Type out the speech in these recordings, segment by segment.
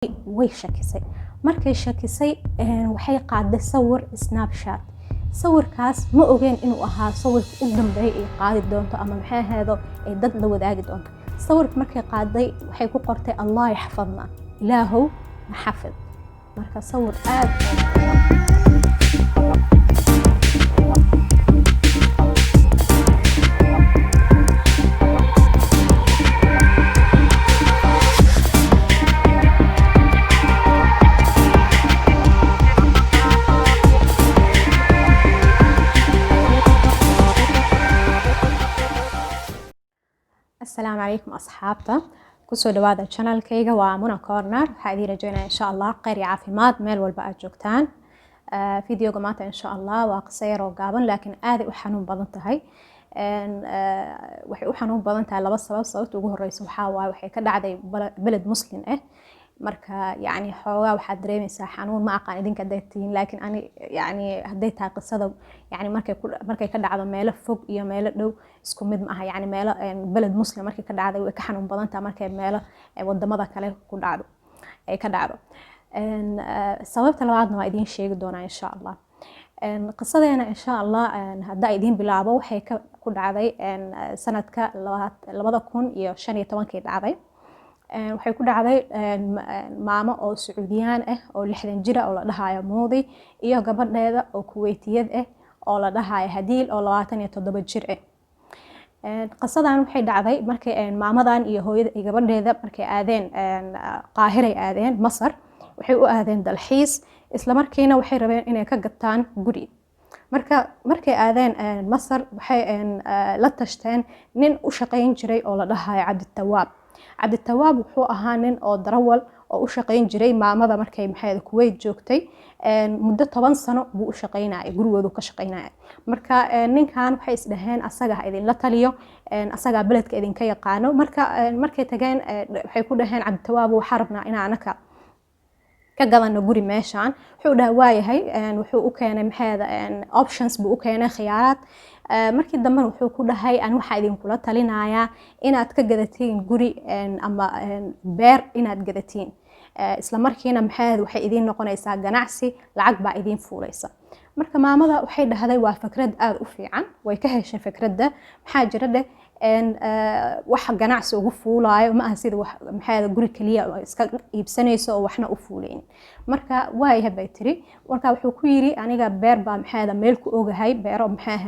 way shakisay markay shakisay waxay qaaday sawir snapchat sawirkaas ma ogeen inuu ahaa sawirka ugu dambeeyay ay qaadi doonto ama maxay ahaado ay dad la wadaagi doonto sawirka markay qaaday waxay ku qortay Allah yaxfadna ilaahow ma xafid marka sawir aad السلام عليكم أصحابتا كسو دوادا channel كيغا ومنا كورنر هادي رجينا إن شاء الله قيري عافيمات ميل والبقى جوكتان فيديو قماتا إن شاء الله وقصير وقابن لكن آذي وحنون بضنتهاي وحي وحنون بضنتهاي لبس سبب صوت وقوه الرئيس وحاوا وحي كدعدي بلد مسلم marka yani xoogaa waxaad dareemaysaa xanuun ma aqaan idinka deetiin laakiin ani yani haday tahay qisada yani markay ka dhacdo meelo fog iyo meelo dhow isku mid ma aha yani meelo balad muslim markay ka dhacday way ka xanuun badan tahay markay meelo wadamada kale ku dhacdo ay ka dhacdo sababta labaadna waa idin sheegi doonaa insha Allah qisadeena insha Allah hadaa idin bilaabo waxay ku dhacday sanadka 2015 dhacday waxay ku dhacday maamo oo Sacuudiyaan ah oo 60 jir oo la dhahayo Moodi iyo gabadheeda oo Kuweytiyad ah oo la dhahayo Hadiil oo 27 jir ah qisadan waxay dhacday markay maamadan iyo hooyada iyo gabadheeda markay aadeen Qaahiray aadeen Masar waxay u aadeen dalxiis isla markiina waxay rabeen inay ka gataan guri markay aadeen Masar waxay la tashteen nin u shaqeyn jiray oo la dhahayo عبد التواب wuxuu ahaa nin oo darawal oo u shaqeyn jiray maamada markay maxay Kuwait joogtay muddo 10 sano buu u shaqeynayay gurigoodu ka shaqeynayay marka ninkan waxay isdhaheen asaga idin la taliyo asaga beledka idin ka yaqaano markay tageen waxay ku dhaheen عبد التواب waxa rabnaa in aanaka ka gadano guri meeshan wuxuu dhahay waayahay wuxuu u keenay maxayda options buu u keenay khiyaaraad markii dambe wuxuu ku dhahay aan waxa idin kula talinayaa inaad ka gadatiin guri ama beer inaad gadatiin isla markiina maxay waxay idin noqonaysaa ganacsi lacag baa idin fuulaysa marka maamada waxay dhahday waa fikrad aad u fiican way ka heshay fikradda maxaa jira wax ganacsi ugu fuulaayo ma aha sida wax maxay guri kaliya iska iibsanayso oo waxna u fuuleyn marka way habay tiri marka wuxuu ku yiri aniga beer baa maxay meel ku ogahay beero maxay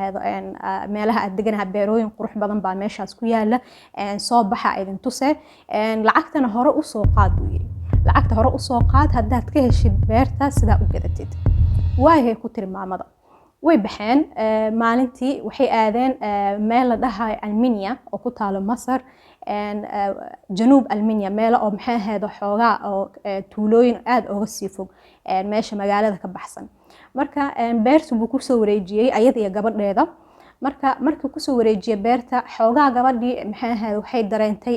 meelaha aad deganahay beerooyin qurux badan baa meeshaas ku yaala soo baxa idin tuse lacagtana hore u soo qaad buu yiri lacagta hore u soo qaad hadaad ka heshid beerta sida u gadatid way ku tiri maamada way baxeen maalintii waxay aadeen meel la dhahayo Almania oo ku taalo Masar januub Almania meel oo maxay ahayd xoogaa oo tuulooyin aad uga sii fog meesha magaalada ka baxsan marka beertu buu ku soo wareejiyay ayada iyo gabadheeda markii ku soo wareejiyay beerta xoogaa gabadhii maxay ahayd waxay dareentay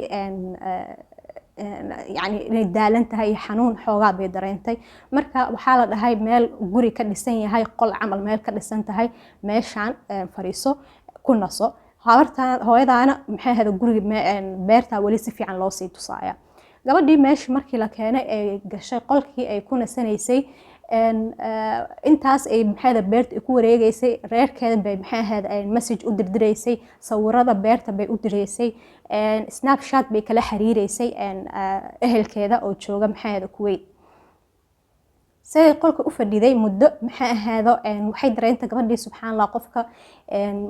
يعني inay daalan tahay xanuun xoogaa bay dareentay marka waxa la dhahay meel guri ka dhisan yahay qol amal meel ka dhisan tahay meeshan fariiso ku naso hooyadaana maxay ahayd guriga beerta wali si fiican loo sii tusaaya gabadhii meesh markii la keenay ay gashay qolkii ay ku nasanaysay intaas ay maxay beerta ku wareegaysay reerkeeda bay maxay ahayd message u dirdireysay sawirada beerta bay u direysay snapchat bay kala xiriireysay ehelkeeda oo jooga maxay ahayd Kuwait say qolka u fadhiday muddo maxay ahayd waxay dareentay gabadhii subxaanallah qofka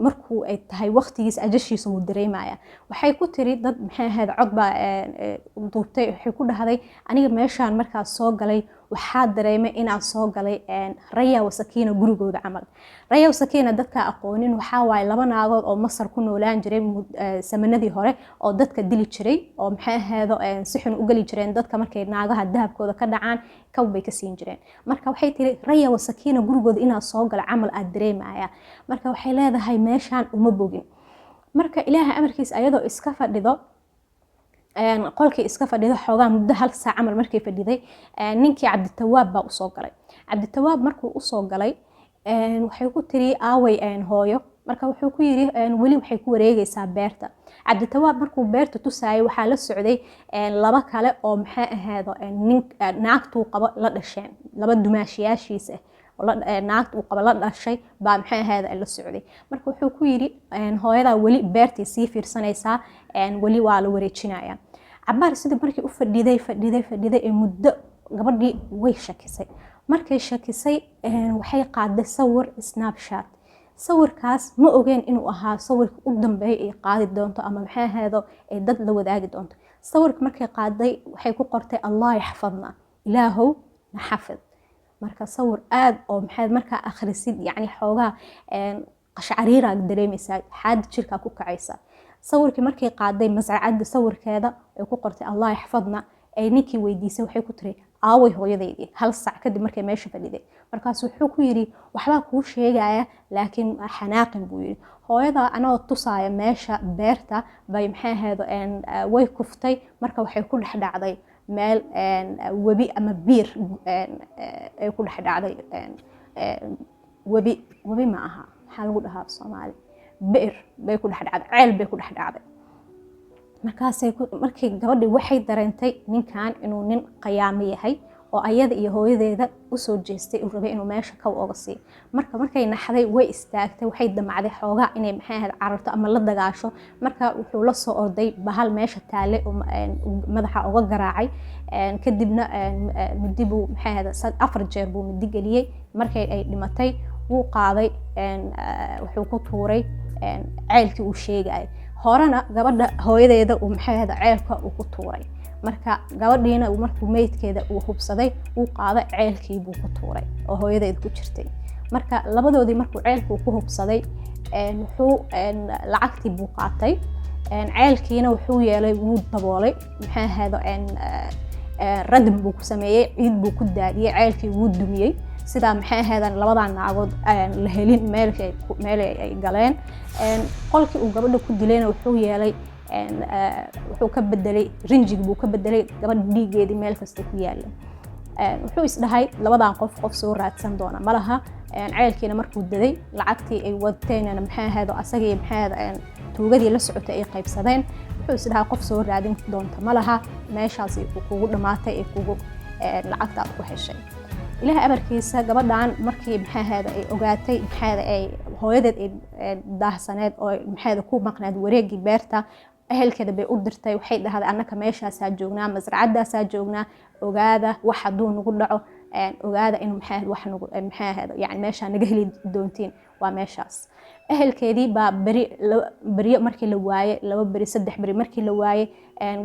markuu ay tahay waqtigiisa ajashiisa uu dareemaya waxay ku tiri dad maxay ahayd cod baa duubtay waxay ku dhahday aniga meeshan markaas soo galay waxaa dareemay inaan soo galay Raya wa Sakina gurigooda camal Raya wa Sakina dadka aqoonin waxa waay laba naagood oo Masar ku noolaan jiray samanadii hore oo dadka dili jiray oo maxay ahayd si xun u gali jireen dadka markay naagaha dahabkooda ka dhacaan kaw bay ka siin jireen marka waxay tiri Raya wa Sakina gurigooda inaan soo galay camal aad dareemaya marka waxay leedahay meeshan uma bogin marka Ilaahay amarkiis ayadoo iska fadhido qolkii iska fadhido xoogaa muddo hal saac amal markay fadhiday ninkii عبد التواب baa u soo galay markuu u soo galay waxay ku tiri aaway hooyo marka wuxuu ku yiri weli waxay ku wareegaysaa beerta. Cabditawaab markuu beerta tusaayay waxaa la socday laba kale oo maxay ahayd naagtu qabo la dhasheen, laba dumaashiyaashiisa naagtu qabo la dhashay baa maxay ahayd la socday. marka wuxuu ku yiri hooyada weli beertii sii fiirsanaysaa, weli waa la wareejinayaa. cabaar sidii markii u fadhiday ee muddo gabadhii way shakisay. markay shakisay waxay qaaday sawir snapchat. sawirkaas ma ogeen inuu ahaa sawirka u dambeeyay ay qaadi doonto ama maxay ahayd ay dad la wadaagi doonto. sawirka markay qaaday waxay ku qortay Allah yaxfadna, ilaahow na xafid. marka sawir aad oo maxay marka akhrisid yani xoogaa qashcariira dareemaysaa, xaad jirka ku kacaysa. sawirkii markay qaaday mas'aacada sawirkeeda ay ku qortay Allah yaxfadna, ay ninkii weydiisay waxay ku tiri aaway hooyadeedii. hal saac kadib markay meesha fadhiday markaas wuxuu ku yiri waxba kuu sheegaya laakiin xanaaqin buu yiri. hooyada anoo tusaaya meesha beerta bay maxay ahayd way kuftay. marka waxay ku dhex dhacday meel webi ama biir ay ku dhex dhacday. webi ma aha, maxaa lagu dhahaa Soomaali, biir bay ku dhex dhacday, ceel bay ku dhex dhacday. markii gabadhii waxay dareentay ninkan inuu nin qiyaamo yahay oo ayada iyo hooyadeeda u soo jeestay uu rabay inuu meesha ka oga sii. markay naxday way istaagtay, waxay damacday xoogaa inay maxay ahayd cararto ama la dagaasho. marka wuxuu la soo orday bahal meesha taale oo madaxa uga garaacay. kadibna midi buu maxay ahayd 4 jeer buu midi geliyay. markay ay dhimatay wuu qaaday, wuxuu ku tuuray ceelkii uu sheegay. horena gabadha hooyadeeda uu maxay ahayd ceelka uu ku tuuray. marka gabadhiina markuu meydkeeda uu hubsaday uu qaaday ceelkii buu ku tuuray oo hooyadeed ku jirtay. marka labadoodii markuu ceelku ku hubsaday wuxuu lacagtii buu qaatay, ceelkiina wuxuu yeelay wuu daboolay, maxay ahayd radin buu ku sameeyay, ciid buu ku daadiyay, ceelkii wuu dumiyay. sida maxay ahayd labadan naagood la helin meel ay galeen. qolkii uu gabadha ku dilayna wuxuu yeelay wuxuu ka bedelay rinjig buu ka bedelay gabadha dhiigeedii meel kasta ku yaalay. wuxuu isdhahay labadan qof soo raadsan doona malaha. ceelkiina markuu daday lacagtii ay wadteenna maxay ahayd asagii maxay ahayd tuugadii la socotay ay qaybsadeen. wuxuu isdhahay qof soo raadin doonta malaha, meeshaas kugu dhamaatay ee kugu lacagta aad ku heshay. ilaahay abarkiisa gabadhan markii maxay ahayd ay ogaatay maxay ay hooyadeed ay daahsaneed oo maxay ku maqnayd wareegii beerta, ehelkeeda bay u dirtay. waxay dhahday annaka meeshaas joognaa, masracadaas joognaa, ogaada wax haduu nagu dhaco, ogaada in maxay wax nagu maxay ahayd yani meesha naga heli doontiin waa meeshaas. ehelkeedii baa bari markii la waayay, 2 bari 3 bari markii la waayay,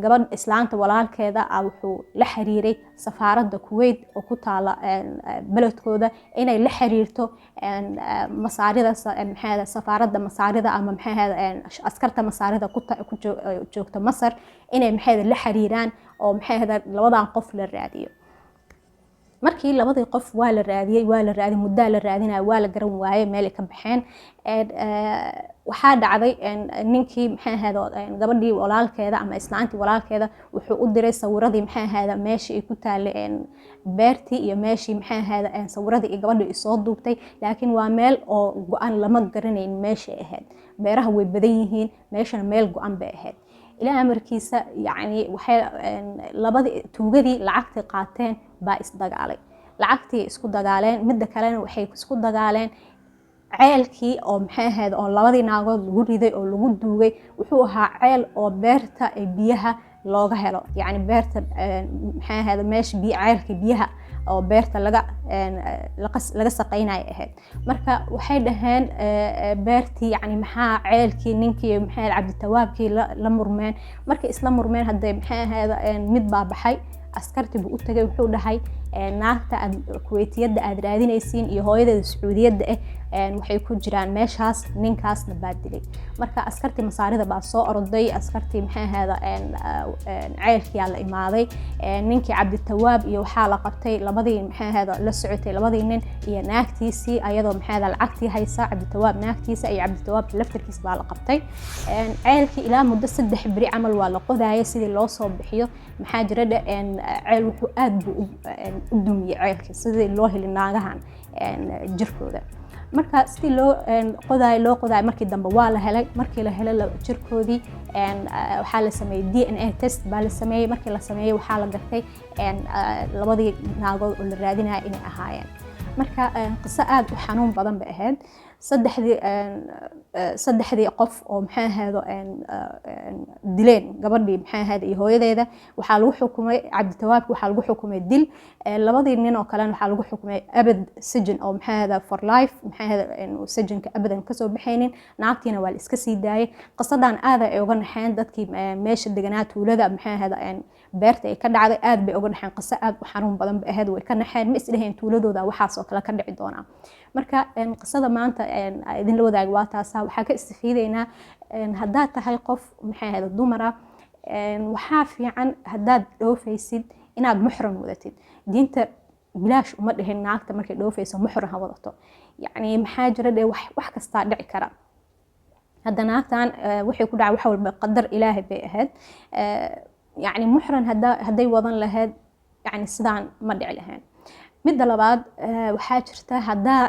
gabadh islaanta walaalkeeda wuxuu la xiriiray safaaradda Kuwait oo ku taala beledkooda inay la xiriirto masaarida maxay ahayd safaaradda masaarida ama maxay ahayd askarta masaarida ku joogta Masar inay maxay ahayd la xiriiraan oo maxay ahayd labadan qof la raadiyo. markii labadii qof waa la raadiyay muddo la raadinay waa la garan waayay meel ay ka baxeen. waxaa dhacday ninkii maxay ahayd gabadhii walaalkeeda ama islaantii walaalkeeda wuxuu u diray sawiradii maxay ahayd meeshii ay ku taaleen beertii iyo meeshii maxay ahayd sawiradii gabadhii soo duubtay, laakiin waa meel oo go'an lama garanayn meeshii ahayd. beeraha way badan yihiin, meeshana meel go'an bay ahayd. ilaahay amarkiisa yani waxay labadii tuugadii lacagtii qaateen baa isdagaalay. lacagtii isku dagaaleen, midda kalena waxay isku dagaaleen ceelkii oo maxay ahayd oo labadii naagood lagu riday oo lagu duugay. wuxuu ahaa ceel oo beerta ay biyaha looga helo, yani beerta maxay ahayd meesha ceelkii biyaha oo beerta laga saqaynay ahayd. marka waxay dhaheen beertii yani maxaa ceelkii ninkii maxay Cabditawaabkii la murmeen. markay isla murmeen haday maxay ahayd mid baa baxay, askartii buu u tagay, wuxuu dhahay naagta Kuweetiyada aad raadinaysiin iyo hooyadeeda Sacuudiyada waxay ku jiraan meeshaas, ninkaasna baa dilay. marka askartii masaarida baa soo orday, askartii maxay ahayd ceelkii la imaaday. ninkii Cabditawaab iyo waxaa la qabtay labadii maxay ahayd la socotay labadii nin iyo naagtiisii ayadoo maxay ahayd lacagtii haysa. Cabditawaab naagtiisa iyo Cabditawaab laftirkiis baa la qabtay. ceelkii ilaa muddo 3 bari camal waa la qodaayay sidii loo soo bixiyo. maxaa jira ceel wuxuu aad buu u dumiyay ceelkii sidii loo heli naagahan jirkooda. marka sidii loo qodaay markii dambe waa la helay markii la helay jirkoodii waxaa la sameeyay DNA test baa la sameeyay markii la sameeyay waxaa la gartay labadii naagood oo la raadinaya inay ahaayeen marka qiso aad u xanuun badan bay ahayd saddexdii qof oo maxay ahaado dileen gabadhii maxay ahayd iyo hooyadeeda waxaa lagu xukumay cabditawaab waxaa lagu xukumay dil labadii nin oo kale waxaa lagu xukumay abad sijin oo maxay ahayd for life maxay ahayd sijinka abadan ka soo baxaynin naagtiina waa la iska sii daayay qisadan aad ay uga naxeen dadkii meesha deganaa tuulada maxay ahayd beerta ay ka dhacday aad bay uga naxeen qiso aad u xanuun badan bay ahayd way ka naxeen ma isdhaheen tuuladooda waxaas oo kale ka dhici doona marka qisada maanta idin la wadaag waa taas waxaa ka istifiideynaa haddaad tahay qof maxay ahayd dumara waxaa fiican haddaad dhoofaysid inaad muxram wadatid diinta bilaash uma dhihin naagta markay dhoofayso muxram ha wadato yacni maxaa jira dee wax kastaa dhici kara hadda naagtan waxay ku dhacay wax walba qadar ilaahay bay ahayd yacni muxram hadday wadan lahayd yacni sidaan ma dhici lahayn midda labaad waxaa jirta haddaa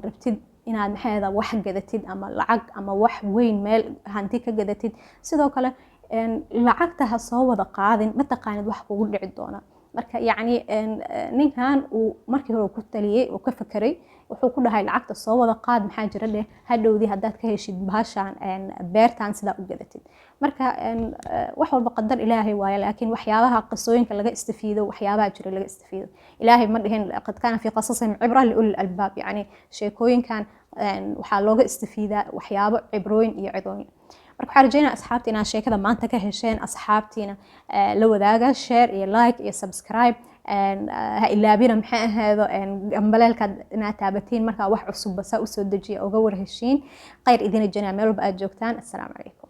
rabtid inaad maxayda wax gadatid ama lacag ama wax weyn meel hanti ka gadatid sidoo kale lacagta ha soo wada qaadin ma taqaanid wax kugu dhici doona marka yacni ninkan uu markii hore ku taliyay oo ka fakeray wuxuu ku dhahay lacagta soo wada qaad maxaa jira dheh hadhowdii haddaad ka heshid bahashaan beertan sidaa u gadatid marka wax walba qadar ilaahay waaye laakiin waxyaabaha qisooyinka laga istifiido waxyaabaha jira laga istifiido ilaahay ma dhihin qad kaana fi qasasihim cibra liulil albaab yacni sheekooyinkan waxaa looga istifiidaa waxyaabo cibrooyin iyo cidooyin marka waxaan rajeynaa asxaabta inaad sheekada maanta ka hesheen asxaabtiina la wadaaga share iyo like iyo subscribe ha ilaabina maxay ahaado gambaleelkaad inaad taabatiin markaa wax cusubba saa usoo dejiya uga warheshiin khayr idina janaa meel walba aad joogtaan assalaamu calaykum